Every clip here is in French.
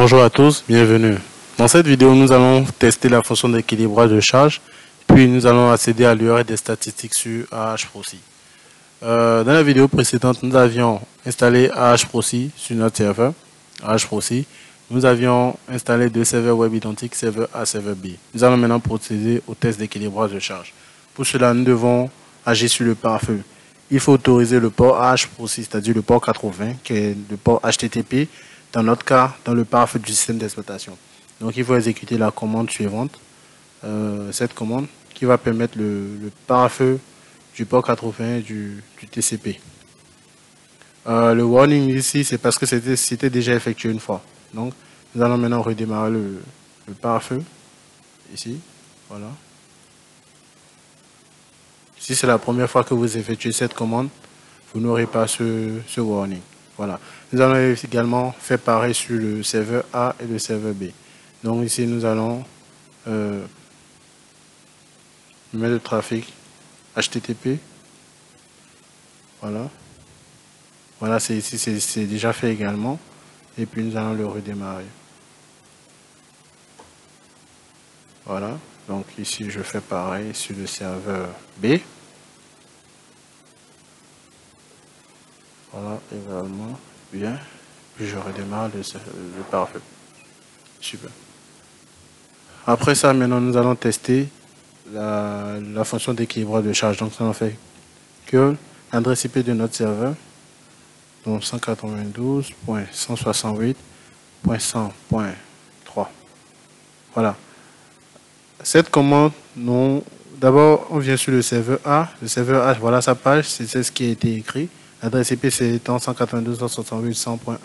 Bonjour à tous, bienvenue. Dans cette vidéo, nous allons tester la fonction d'équilibrage de charge, puis nous allons accéder à l'URL des statistiques sur AHProxy. Dans la vidéo précédente, nous avions installé AHProxy sur notre serveur AHProxy. Nous avions installé deux serveurs web identiques, serveur A, serveur B. Nous allons maintenant procéder au test d'équilibrage de charge. Pour cela, nous devons agir sur le pare-feu. Il faut autoriser le port AHProxy, c'est-à-dire le port 80, qui est le port HTTP, dans notre cas, dans le pare-feu du système d'exploitation. Donc, il faut exécuter la commande suivante, cette commande qui va permettre le pare-feu du port 80 du TCP. Le warning ici, c'est parce que c'était déjà effectué une fois. Donc, nous allons maintenant redémarrer le pare-feu, ici, voilà. Si c'est la première fois que vous effectuez cette commande, vous n'aurez pas ce warning. Voilà. Nous allons également faire pareil sur le serveur A et le serveur B. Donc ici, nous allons mettre le trafic HTTP. Voilà. Voilà, c'est ici, c'est déjà fait également. Et puis nous allons le redémarrer. Voilà. Donc ici, je fais pareil sur le serveur B. Voilà, également. Bien. Puis je redémarre le pare-feu. Super. Après ça, maintenant, nous allons tester la fonction d'équilibrage de charge. Donc, ça en fait que l'adresse IP de notre serveur, donc 192.168.100.3. Voilà. Cette commande, d'abord, on vient sur le serveur A. Le serveur A, voilà sa page, c'est ce qui a été écrit. L'adresse IP, c'est étant 192.168.100.1.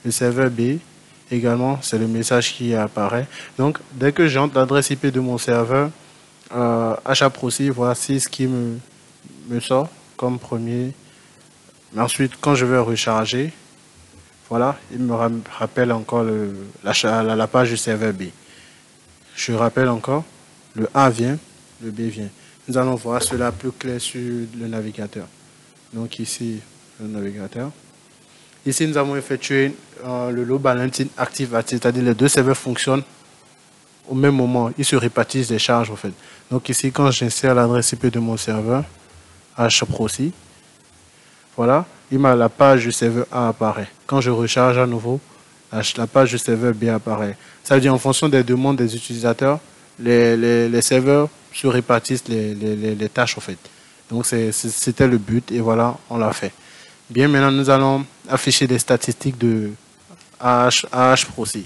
Le serveur B, également, c'est le message qui apparaît. Donc, dès que j'entre l'adresse IP de mon serveur, HAProxy, voici ce qui me sort comme premier. Mais ensuite, quand je vais recharger, voilà, il me rappelle encore la page du serveur B. Je rappelle encore, le A vient, le B vient. Nous allons voir cela plus clair sur le navigateur. Donc ici, le navigateur. Ici, nous avons effectué le load balancing active-active, c'est-à-dire les deux serveurs fonctionnent au même moment. Ils se répartissent les charges, en fait. Donc ici, quand j'insère l'adresse IP de mon serveur, HAProxy, voilà, la page du serveur A apparaît. Quand je recharge à nouveau, la page du serveur B apparaît. Ça veut dire en fonction des demandes des utilisateurs, les serveurs se répartissent les tâches, en fait. Donc c'était le but et voilà, on l'a fait. Bien, maintenant nous allons afficher les statistiques de AHProxy.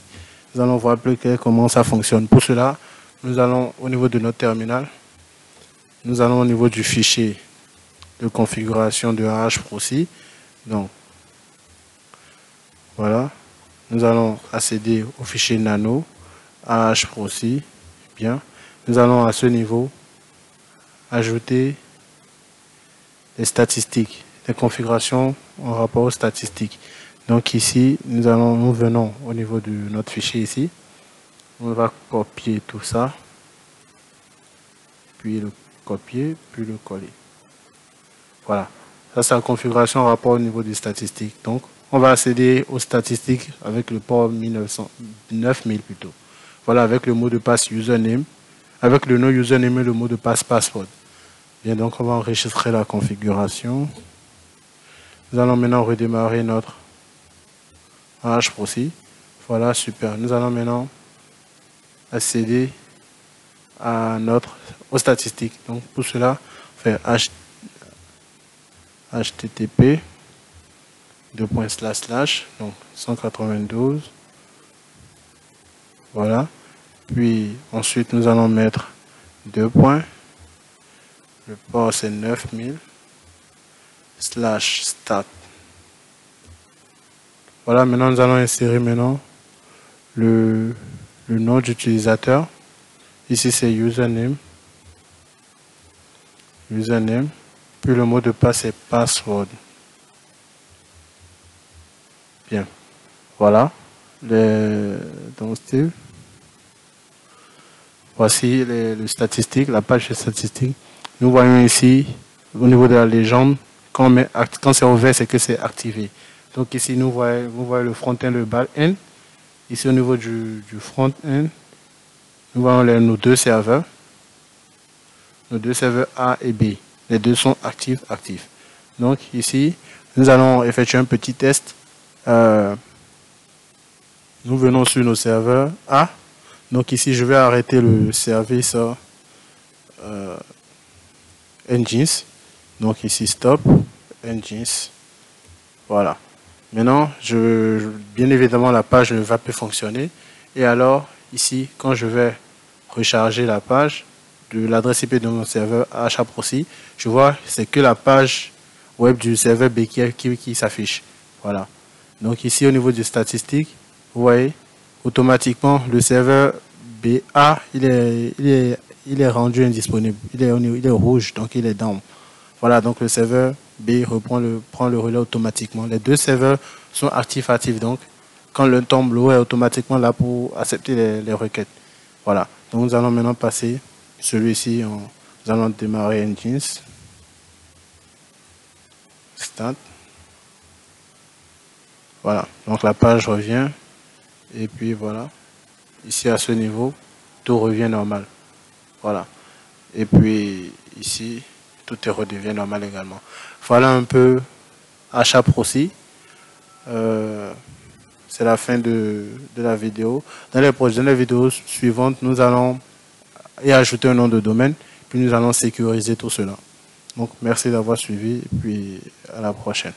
Nous allons voir plus clair comment ça fonctionne. Pour cela, nous allons au niveau de notre terminal, nous allons au niveau du fichier de configuration de AHProxy. Donc, voilà, nous allons accéder au fichier nano AHProxy. Bien, nous allons à ce niveau ajouter les statistiques, les configurations en rapport aux statistiques. Donc ici, nous venons au niveau de notre fichier ici. On va copier tout ça, puis le copier, puis le coller. Voilà. Ça, c'est la configuration en rapport au niveau des statistiques. Donc, on va accéder aux statistiques avec le port 9000 plutôt. Voilà, avec le mot de passe username, avec le nom username et le mot de passe password. Bien, donc on va enregistrer la configuration. Nous allons maintenant redémarrer notre AHProxy. Voilà, super. Nous allons maintenant accéder aux statistiques. Donc pour cela, on fait http donc 192. Voilà. Puis ensuite nous allons mettre 2 points. Le port c'est 9000 /start. Voilà, maintenant nous allons insérer maintenant le nom d'utilisateur. Ici c'est username. Puis le mot de passe est password. Bien. Voilà. Donc Steve. Voici les statistiques, la page de statistiques. Nous voyons ici, au niveau de la légende, quand c'est ouvert, c'est que c'est activé. Donc ici, vous voyez le front-end, le back-end. Ici, au niveau du front-end, nous voyons nos deux serveurs. Nos deux serveurs A et B. Les deux sont actifs. Donc ici, nous allons effectuer un petit test. Nous venons sur nos serveurs A. Donc ici, je vais arrêter le service Engines. Donc ici, stop Engines. Voilà. Maintenant, bien évidemment, la page ne va plus fonctionner. Et alors, ici, quand je vais recharger la page de l'adresse IP de mon serveur HAProxy, je vois c'est que la page web du serveur B qui s'affiche. Voilà. Donc ici, au niveau des statistiques, vous voyez, automatiquement, le serveur BA, il est rendu indisponible. Il est rouge, donc il est down. Voilà, donc le serveur B prend le relais automatiquement. Les deux serveurs sont actifs. Donc, quand l'un tombe, l'autre est automatiquement là pour accepter les requêtes. Voilà. Donc, nous allons maintenant passer celui-ci. Nous allons démarrer Engines. Start. Voilà. Donc, la page revient. Et puis, voilà. Ici, à ce niveau, tout revient normal. Voilà. Et puis, ici, tout redevient normal également. Voilà un peu HAProxy. C'est la fin de la vidéo. Dans les prochaines vidéos suivantes, nous allons y ajouter un nom de domaine, puis nous allons sécuriser tout cela. Donc, merci d'avoir suivi et puis à la prochaine.